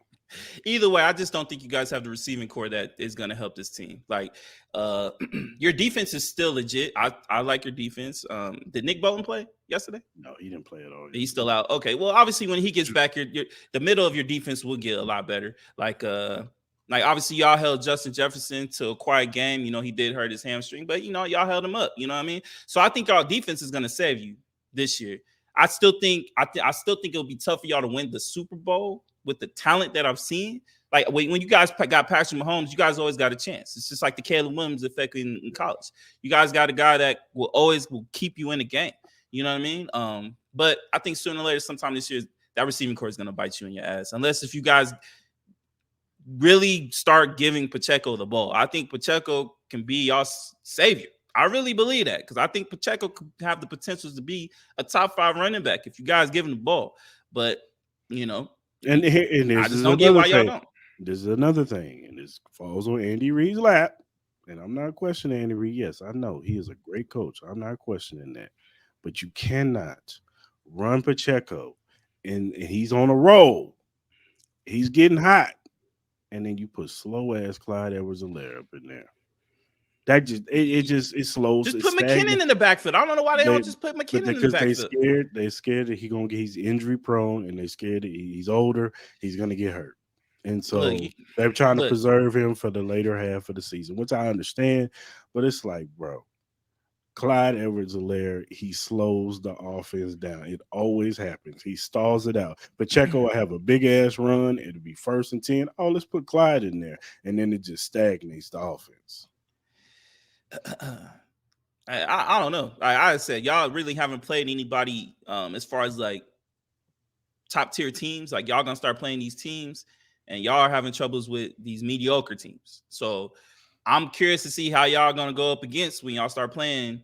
Either way, I just don't think you guys have the receiving core that is going to help this team. Like, uh, your defense is still legit. I like your defense. Did Nick Bolton play yesterday? No, he didn't play at all He's yesterday. still out. Okay. Well, obviously, when he gets back, the middle of your defense will get a lot better. Like obviously, y'all held Justin Jefferson to a quiet game. You know, he did hurt his hamstring, but you know, y'all held him up. You know what I mean? So I think y'all defense is going to save you this year. I still think it'll be tough for y'all to win the Super Bowl with the talent that I've seen. Like when you guys got Patrick Mahomes, you guys always got a chance. It's just like the Caleb Williams effect in college. You guys got a guy that will keep you in the game. You know what I mean? But I think sooner or later, sometime this year, that receiving core is going to bite you in your ass. Unless if you guys really start giving Pacheco the ball. I think Pacheco can be y'all's savior. I really believe that because I think Pacheco could have the potential to be a top 5 running back if you guys give him the ball. But, you know, And I this just is don't get another why y'all thing. don't. This is another thing, and this falls on Andy Reid's lap. And I'm not questioning Andy Reid. Yes, I know he is a great coach. I'm not questioning that. But you cannot run Pacheco, and he's on a roll. He's getting hot, and then you put slow ass Clyde Edwards-Helaire up in there. That it slows, Just it put McKinnon stagnates. in the backfield. I don't know why they They don't just put but McKinnon in the because backfield. they scared that he's injury prone, and they scared that he's older, he's gonna get hurt, and Look, so they're trying to look, preserve him for the later half of the season, which I understand. But it's like, bro, Clyde Edwards-Helaire, he slows the offense down. It always happens. He stalls it out. Pacheco will have a big ass run. It'll be 1st and 10. Oh, let's put Clyde in there, and then it just stagnates the offense. I don't know. Like I said, y'all really haven't played anybody as far as like top tier teams. Like y'all gonna start playing these teams, and y'all are having troubles with these mediocre teams. So I'm curious to see how y'all gonna go up against when y'all start playing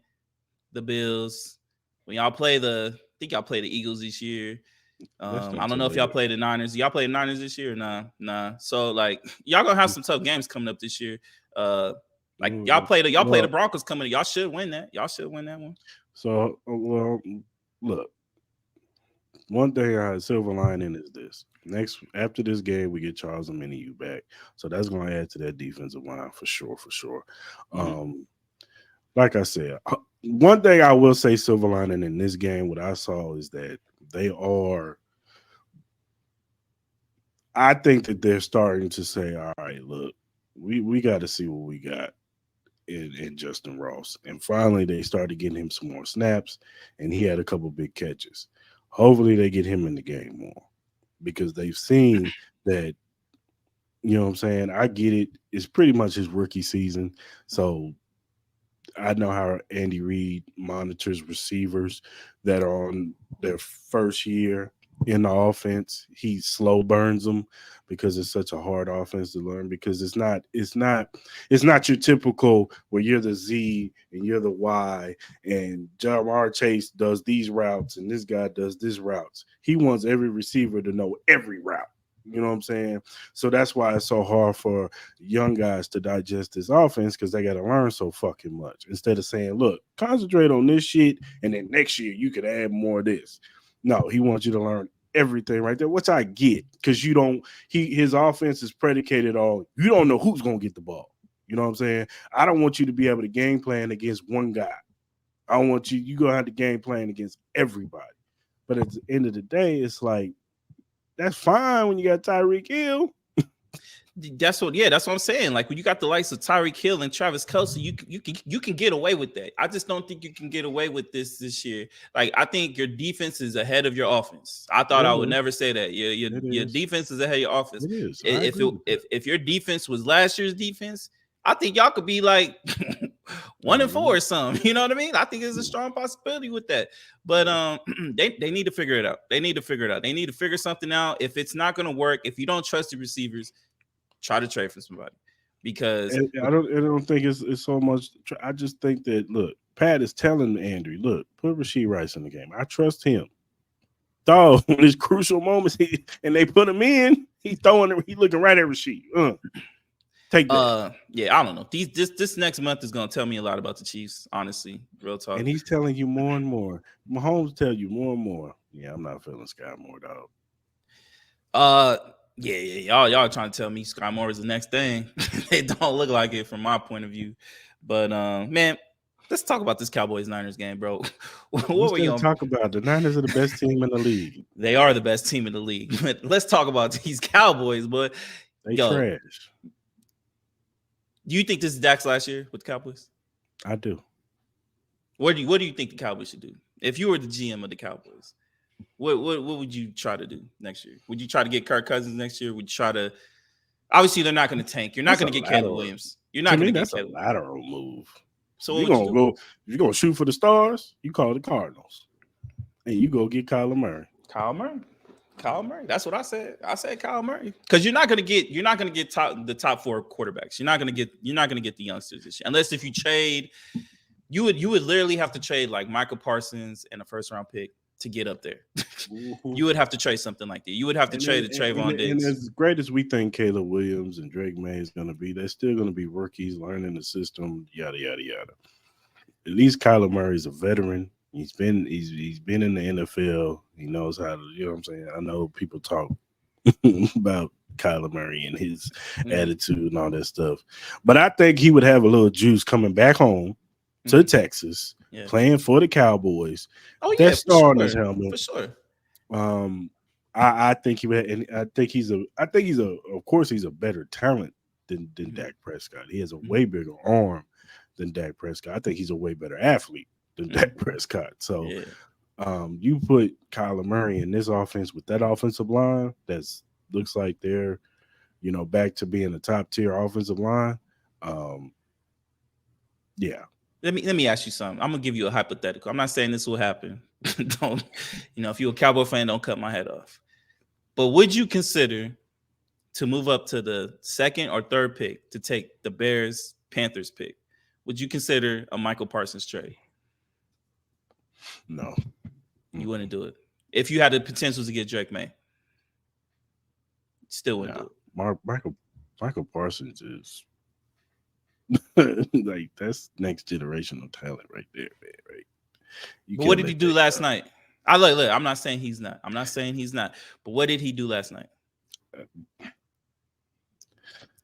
the Bills. When y'all play I think y'all play the Eagles this year. That's I not don't till know if y'all later. play the Niners. Y'all play the Niners this year? Nah. So like y'all gonna have some tough games coming up this year. Like y'all play the Well, Broncos coming. Y'all should win that. Y'all should win that one. so look. One thing I had silver lining is this. Next after this game, we get Charles and Minnie back, so that's going to add to that defensive line for sure, for sure. Mm-hmm. Like I said, one thing I will say silver lining in this game, what I saw is that they are. I think that they're starting to say, "All right, look, we got to see what we got in Justin Ross," and finally they started getting him some more snaps, and he had a couple big catches. Hopefully, they get him in the game more because they've seen that. You know what I'm saying? I get it. It's pretty much his rookie season, so I know how Andy Reid monitors receivers that are on their first year in the offense. He slow burns them because it's such a hard offense to learn. Because it's not your typical where you're the Z and you're the Y and Jamar Chase does these routes and this guy does this routes. He wants every receiver to know every route. You know what I'm saying? So that's why it's so hard for young guys to digest this offense because they got to learn so fucking much. Instead of saying, look, concentrate on this shit and then next year you could add more of this. No, he wants you to learn everything right there, which I get because his offense is predicated on you don't know who's going to get the ball. You know what I'm saying? I don't want you to be able to game plan against one guy. I want you going to have to game plan against everybody. But at the end of the day, it's like, that's fine when you got Tyreek Hill. That's what I'm saying. Like when you got the likes of Tyreek Hill and Travis Kelce, you can get away with that. I just don't think you can get away with this year. Like I think your defense is ahead of your offense. I thought I would never say that. Your defense is ahead of your offense. It is. If your defense was last year's defense, I think y'all could be like 1-4 or something. You know what I mean? I think there's a strong possibility with that. But they need to figure it out. They need to figure it out. They need to figure something out. If it's not going to work, if you don't trust the receivers, try to trade for somebody. Because I don't think it's so much. I just think that look, Pat is telling Andrew, look, put Rashee Rice in the game. I trust him. Dog, when it's crucial moments, and they put him in, he looking right at Rashee. Take that. Yeah, I don't know. This next month is gonna tell me a lot about the Chiefs, honestly. Real talk. And he's telling you more and more. Mahomes tell you more and more. Yeah, I'm not feeling Sky Moore, dog. Yeah. Y'all trying to tell me Sky Moore is the next thing. It don't look like it from my point of view. But man, let's talk about this Cowboys Niners game, bro. What What's were there you to on? talk about? The Niners are the best team in the league. They are the best team in the league. But let's talk about these Cowboys, but They yo, trash. do you think this is Dak's last year with the Cowboys? I do. What do you think the Cowboys should do? If you were the GM of the Cowboys, what would you try to do next year? Would you try to get Kirk Cousins next year? Would you try to obviously they're not going to tank. You're not That's a going to get Caleb lateral. Williams. You're To not going me, to get that's a Caleb. lateral move. So If what you're would you gonna do? go, if you're gonna shoot for the stars, you call the Cardinals, and you go get Kyler Murray. Kyle Murray. Kyle Murray. That's what I said. I said Kyle Murray because you're not going to get the top 4 quarterbacks. You're not going to get the youngsters this year unless if you trade. You would literally have to trade like Michael Parsons and a first round pick to get up there. Mm-hmm. You would have to trade something like that. You would have to trade the Trayvon Diggs. And as great as we think Caleb Williams and Drake May is going to be, they're still going to be rookies learning the system. Yada yada yada. At least Kyler Murray's a veteran. He's been in the NFL. He knows how to. You know what I'm saying? I know people talk about Kyler Murray and his attitude and all that stuff, but I think he would have a little juice coming back home to Texas, playing for the Cowboys. Oh that yeah, star on his helmet for sure. I think he would, and I think he's of course he's a better talent than Dak Prescott. He has a way bigger arm than Dak Prescott. I think he's a way better athlete than Dak Prescott. So you put Kyler Murray in this offense with that offensive line that's looks like they're, back to being a top tier offensive line. Yeah. Let me ask you something. I'm gonna give you a hypothetical. I'm not saying this will happen. Don't, if you're a Cowboy fan, don't cut my head off. But would you consider to move up to the 2nd or 3rd pick to take the Bears Panthers pick? Would you consider a Michael Parsons trade? No, you wouldn't do it. If you had the potential to get Drake May, still wouldn't do it. Michael Parsons is like that's next generational talent right there, man. Right? But what did he do last night? Look. I'm not saying he's not. But what did he do last night?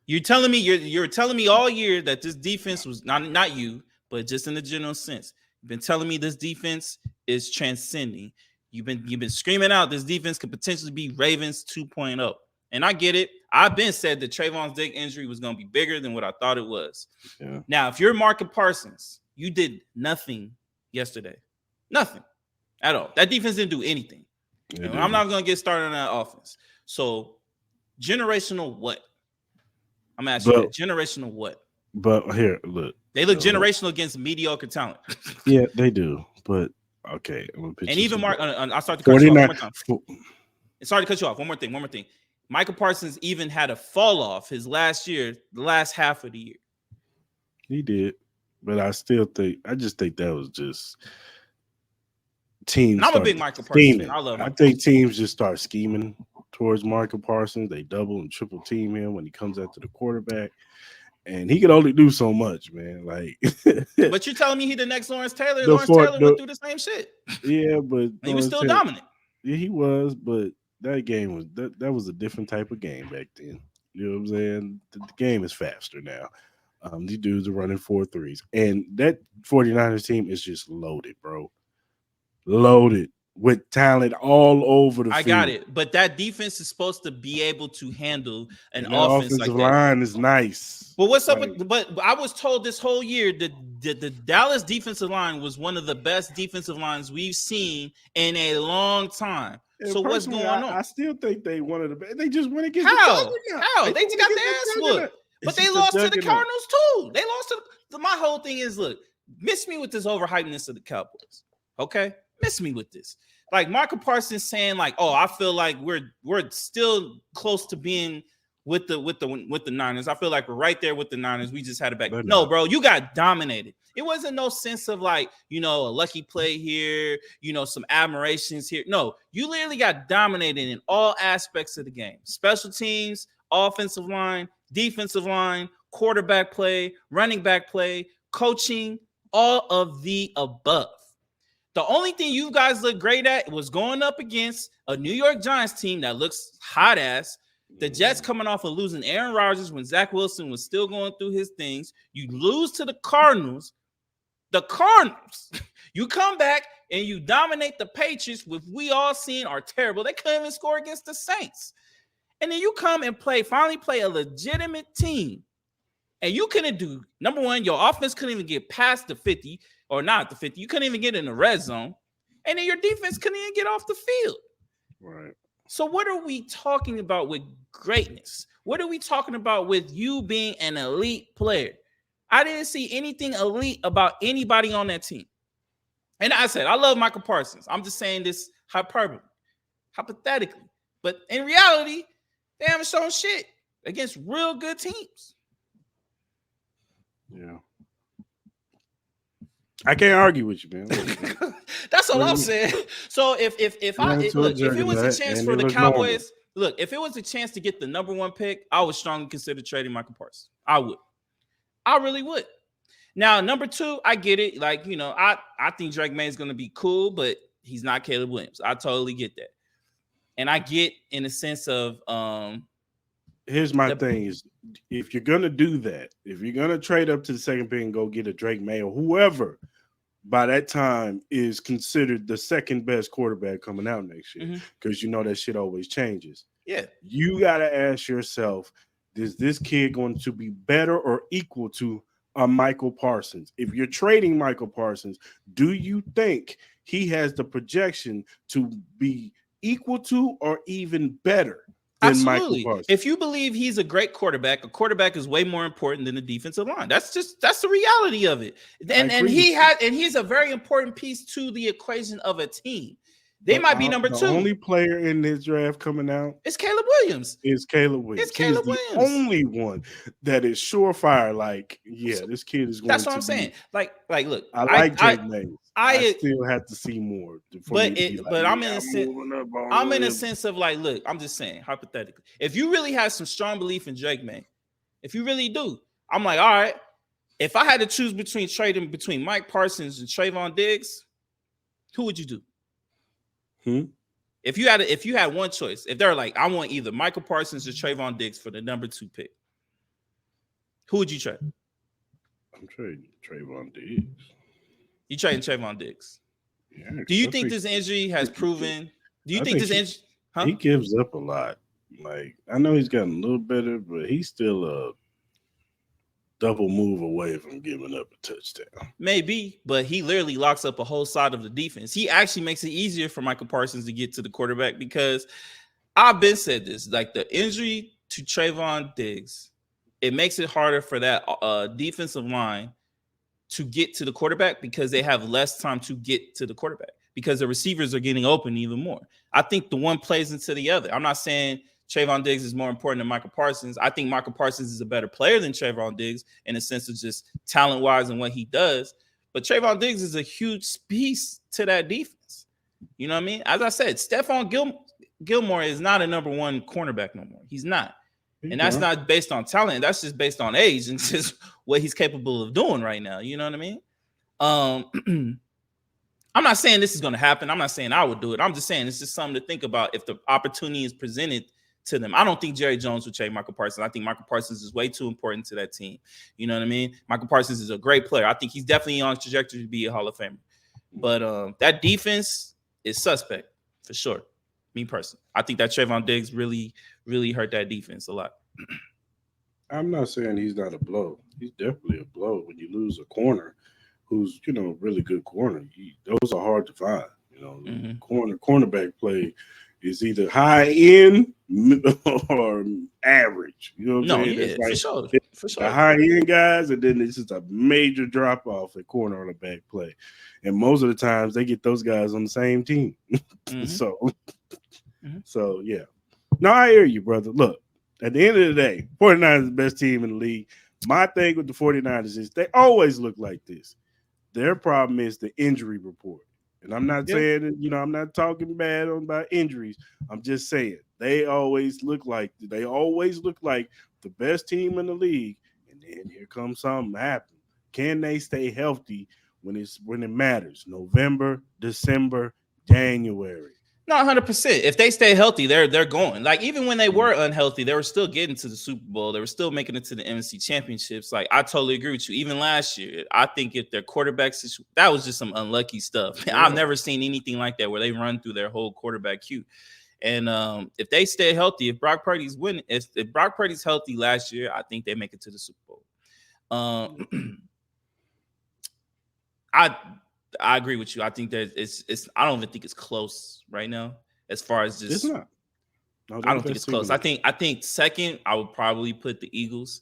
You're telling me you're telling me all year that this defense was not you, but just in the general sense. You've been telling me this defense is transcending. You've been screaming out this defense could potentially be Ravens 2.0. And I get it. I've been said that Trayvon's Diggs injury was going to be bigger than what I thought it was. Yeah. Now, if you're Michael Parsons, you did nothing yesterday. Nothing at all. That defense didn't do anything. I'm not going to get started on that offense. So, generational what? I'm asking you that. Generational what? But here, look. They look generational against mediocre talent. Yeah, they do. But, okay. And even Mark, I'll start to cut you off one more time. Sorry to cut you off. One more thing. Michael Parsons even had a fall off his last year, the last half of the year. He did. But I just think that was just teams. And I'm a big Michael Parsons fan. I love him. I think teams just start scheming towards Michael Parsons. They double and triple team him when he comes after the quarterback. And he can only do so much, man. Like, but you're telling me he the next Lawrence Taylor? Lawrence Taylor went through the same shit. Yeah, but he was still dominant. Yeah, he was, but that game was that was a different type of game back then. You know what I'm saying? The game is faster now. These dudes are running 4.3s. And that 49ers team is just loaded, bro. Loaded with talent all over the field. I got it. But that defense is supposed to be able to handle an offense like that. Offensive line is nice. But what's up with but I was told this whole year that the Dallas defensive line was one of the best defensive lines we've seen in a long time. And so what's going on? I still think they one of the best. They just went against How? They just got their ass whooped. But they lost to the Cardinals too. They lost to my whole thing is look, miss me with this overhypeness of the Cowboys. Okay? Miss me with this. Like Michael Parsons saying, like, oh, I feel like we're still close to being with the Niners. I feel like we're right there with the Niners. We just had it back. No, bro, you got dominated. It wasn't no sense of like, a lucky play here, some admirations here. No, you literally got dominated in all aspects of the game. Special teams, offensive line, defensive line, quarterback play, running back play, coaching, all of the above. The only thing you guys look great at was going up against a New York Giants team that looks hot ass, The Jets coming off of losing Aaron Rodgers when Zach Wilson was still going through his things. You lose to the Cardinals. The Cardinals. You come back and you dominate the Patriots, which we all seen are terrible. They couldn't even score against the Saints. And then you come and finally play a legitimate team. And you couldn't do, number one, your offense couldn't even get past the 50, or not the 50. You couldn't even get in the red zone. And then your defense couldn't even get off the field. Right. So what are we talking about with greatness? What are we talking about with you being an elite player? I didn't see anything elite about anybody on that team. And I said, I love Michael Parsons. I'm just saying this hypothetically. But in reality, they haven't shown shit against real good teams. Yeah. I can't argue with you, man. That's all I'm saying. So if it was a chance for the Cowboys, if it was a chance to get the number one pick, I would strongly consider trading Michael Parsons. I would. I really would. Now, number two, I get it. Like, I think Drake May is going to be cool, but he's not Caleb Williams. I totally get that. And I get in the sense of here's my thing is, if you're going to do that, if you're going to trade up to the second pick and go get a Drake May or whoever by that time is considered the second best quarterback coming out next year, because that shit always changes. Yeah. You got to ask yourself, is this kid going to be better or equal to a Michael Parsons? If you're trading Michael Parsons, do you think he has the projection to be equal to or even better than Absolutely. Michael Parsons? If you believe he's a great quarterback, a quarterback is way more important than the defensive line. That's the reality of it. And he's a very important piece to the equation of a team. They might be number two. The only player in this draft coming out is Caleb Williams. It's the only one that is surefire. Like, this kid is going to. That's what I'm saying. Like, look, I like Drake May. I still have to see more. But I'm in a sense of like, look, I'm just saying hypothetically, if you really have some strong belief in Drake May, if you really do, I'm like, all right. If I had to choose trading between Mike Parsons and Trayvon Diggs, who would you do? If you had one choice, if they're like, I want either Michael Parsons or Trayvon Diggs for the number 2 pick, who would you trade? I'm trading Trayvon Diggs. You trading Trayvon Diggs? Yeah. Do you think this injury has proven? Do you think this injury? He gives up a lot. Like, I know he's gotten a little better, but he's still a double move away from giving up a touchdown. Maybe, but he literally locks up a whole side of the defense. He actually makes it easier for Michael Parsons to get to the quarterback, because I've been said this, like the injury to Trayvon Diggs, it makes it harder for that defensive line to get to the quarterback, because they have less time to get to the quarterback, because the receivers are getting open even more. I think the one plays into the other. I'm not saying Trayvon Diggs is more important than Michael Parsons. I think Michael Parsons is a better player than Trayvon Diggs in a sense of just talent-wise and what he does. But Trayvon Diggs is a huge piece to that defense. You know what I mean? As I said, Stephon Gilmore is not a number 1 cornerback no more. He's not. And that's not based on talent. That's just based on age and just what he's capable of doing right now. You know what I mean? I'm not saying this is going to happen. I'm not saying I would do it. I'm just saying it's just something to think about if the opportunity is presented to them. I don't think Jerry Jones would trade Michael Parsons. I think Michael Parsons is way too important to that team. You know what I mean? Michael Parsons is a great player. I think he's definitely on a trajectory to be a Hall of Famer. But that defense is suspect for sure. Me personally, I think that Trayvon Diggs really, really hurt that defense a lot. I'm not saying he's not a blow. He's definitely a blow when you lose a corner who's, really good corner. Those are hard to find. Cornerback play is either high end or average. You know what I'm saying? Yeah, for sure. The high end guys, and then it's just a major drop off at cornerback play. And most of the times they get those guys on the same team. So yeah. No, I hear you, brother. Look, at the end of the day, 49ers is the best team in the league. My thing with the 49ers is they always look like this. Their problem is the injury report. And I'm not saying, I'm not talking bad about injuries. I'm just saying they always look like the best team in the league. And then here comes something happen. Can they stay healthy when it matters? November, December, January. Not 100%. If they stay healthy, they're going. Like even when they were unhealthy, they were still getting to the Super Bowl. They were still making it to the NFC Championships. Like I totally agree with you. Even last year, I think if their quarterbacks, that was just some unlucky stuff. Yeah. I've never seen anything like that where they run through their whole quarterback queue. And if they stay healthy, if Brock Purdy's winning, if Brock Purdy's healthy last year, I think they make it to the Super Bowl. I agree with you. I think that it's. I don't even think it's close right now. As far as just, it's not. No, I don't think it's close. I think second, I would probably put the Eagles.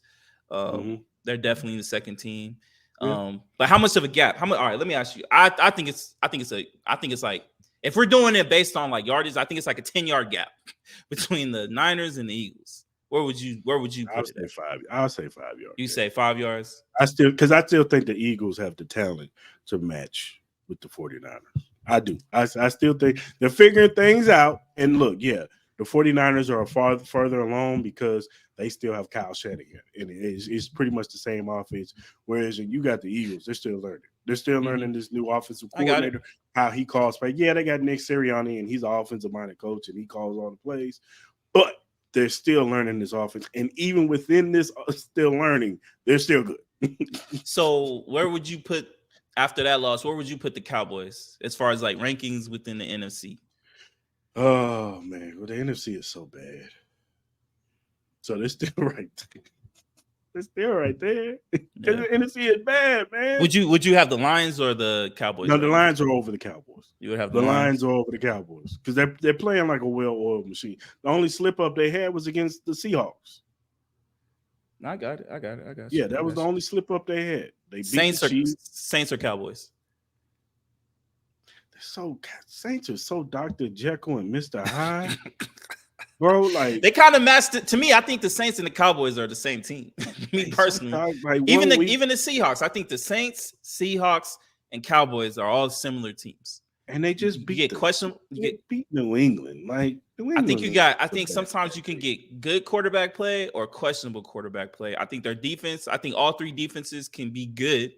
They're definitely the second team. Yeah. But how much of a gap? How much? All right, let me ask you. I think it's like if we're doing it based on like yardage, I think it's like a 10-yard gap between the Niners and the Eagles. Where would you put it? I'll say 5 yards. You say 5 yards? I still think the Eagles have the talent to match with the 49ers. I do. I still think they're figuring things out. And look, yeah, the 49ers are further along because they still have Kyle Shanahan. And it's pretty much the same offense. Whereas you got the Eagles, they're still learning. They're still learning this new offensive coordinator, how he calls plays. Yeah, they got Nick Sirianni, and he's an offensive-minded coach, and he calls all the plays. But they're still learning this offense. And even within this still learning, they're still good. So where would you put, after that loss, where would you put the Cowboys as far as like rankings within the NFC? Oh, man. Well, the NFC is so bad. So they're still right there. They're still right there. Yeah. The NFC is bad, man. Would you have the Lions or the Cowboys? No, the Lions are over the Cowboys. You would have the Lions are over the Cowboys because they're playing like a well-oiled machine. The only slip up they had was against the Seahawks. I got it. Yeah, that was the only slip up they had. They beat Saints or Cowboys. Saints are so Dr. Jekyll and Mr. Hyde. Bro, like they kind of matched it to me. I think the Saints and the Cowboys are the same team. Me personally, even the Seahawks. I think the Saints, Seahawks, and Cowboys are all similar teams. And they just beat New England. Like New England, I think sometimes you can get good quarterback play or questionable quarterback play. I think their defense. I think all three defenses can be good,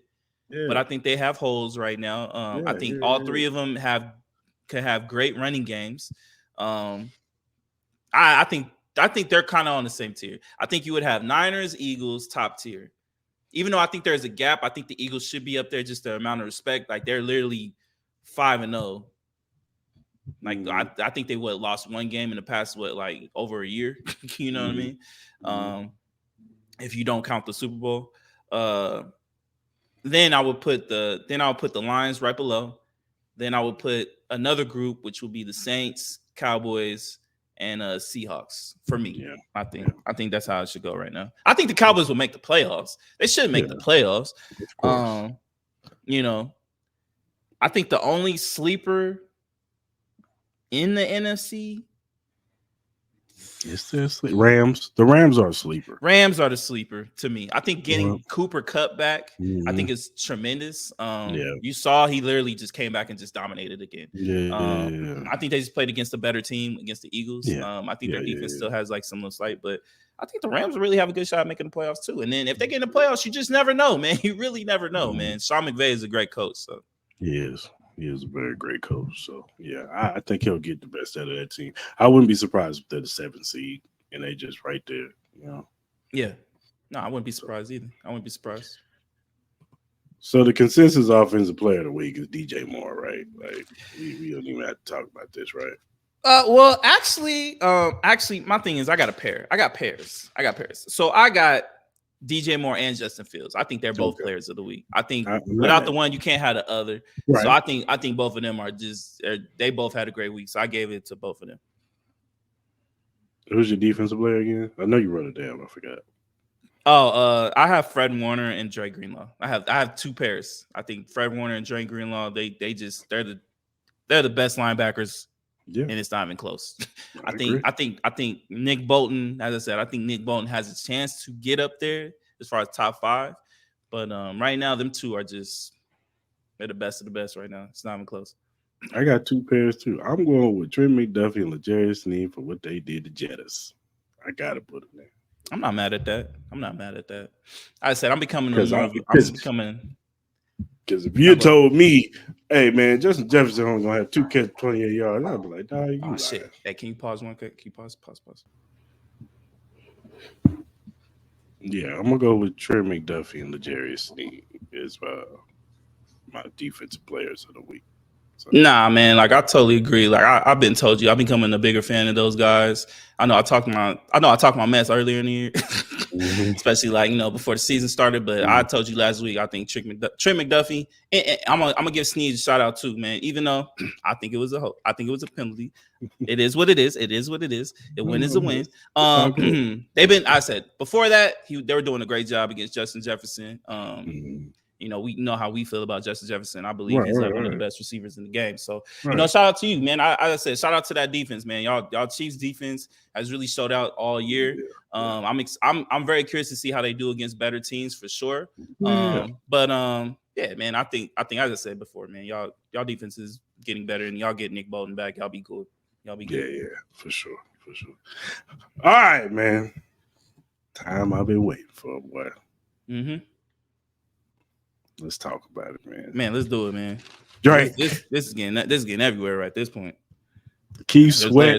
but I think they have holes right now. I think all three of them can have great running games. I think they're kind of on the same tier. I think you would have Niners, Eagles, top tier. Even though I think there's a gap, I think the Eagles should be up there. Just the amount of respect, like they're literally 5-0. Like I think they lost one game in the past like over a year. You know what I mean? If you don't count the Super Bowl, then I would put the Lions right below. Then I would put another group, which would be the Saints, Cowboys, and Seahawks for me. Yeah. I think that's how it should go right now. I think the Cowboys will make the playoffs. They should make the playoffs. You know, I think the only sleeper in the NFC is the Rams. The Rams are a sleeper. Rams are the sleeper to me. I think getting Cooper Kupp back, I think is tremendous. You saw he literally just came back and just dominated again. I think they just played against a better team, against the Eagles. I think their defense still has like some little slight, but I think the Rams really have a good shot at making the playoffs too. And then if they get in the playoffs, you just never know, man. You really never know, man. Sean McVay is a great coach. So he is. He is a very great coach. So, yeah, I think he'll get the best out of that team. I wouldn't be surprised if they're the 7th seed and they just right there, you know? Yeah. No, I wouldn't be surprised either. I wouldn't be surprised. So the consensus offensive player of the week is DJ Moore, right? Like, we don't even have to talk about this, right? Well, actually, my thing is I got pairs. So I got DJ Moore and Justin Fields. I think they're both players of the week. I think without the one, you can't have the other. Right. So I think both of them are they both had a great week. So I gave it to both of them. Who's your defensive player again? I know you wrote it down. I forgot. Oh, I have Fred Warner and Dre Greenlaw. I have two pairs. I think Fred Warner and Dre Greenlaw, they're the best linebackers. Yeah. And it's not even close. I think Nick Bolton, as I said, I think Nick Bolton has a chance to get up there as far as top 5. But right now, them two are they're the best of the best right now. It's not even close. I got two pairs too. I'm going with Trent McDuffie and L'Jarius Sneed for what they did to Jettas. I gotta put them there. I'm not mad at that. I said I'm becoming Because if you told me, hey man, Justin Jefferson only gonna have 2 catches, 28 yards, I'd be like, dog, you Oh lying. shit! Hey, can you pause one? Can you pause? Yeah, I'm gonna go with Trey McDuffie and L'Jarius Sneed as my defensive players of the week. So. Nah, man, like I totally agree. Like I've been told you, I'm becoming a bigger fan of those guys. I know I talked my mess earlier in the year, especially like before the season started. But I told you last week, I think Trey McDuffie. And I'm gonna give Sneed a shout out too, man. Even though I think it was a penalty. It is what it is. It is what it is. A win is a win. I said before that, they were doing a great job against Justin Jefferson. We know how we feel about Justin Jefferson. I believe he's like one of the best receivers in the game. So, shout out to you, man. I said, shout out to that defense, man. Y'all Chiefs defense has really showed out all year. I'm very curious to see how they do against better teams for sure. Yeah, man, I think as I said before, man, y'all defense is getting better and y'all get Nick Bolton back. Y'all be cool. Y'all be good. Yeah, for sure. All right, man. Time I've been waiting for a while. Let's talk about it, man. Man, let's do it, man. Drake. This is getting everywhere right at this point. Keith Sweat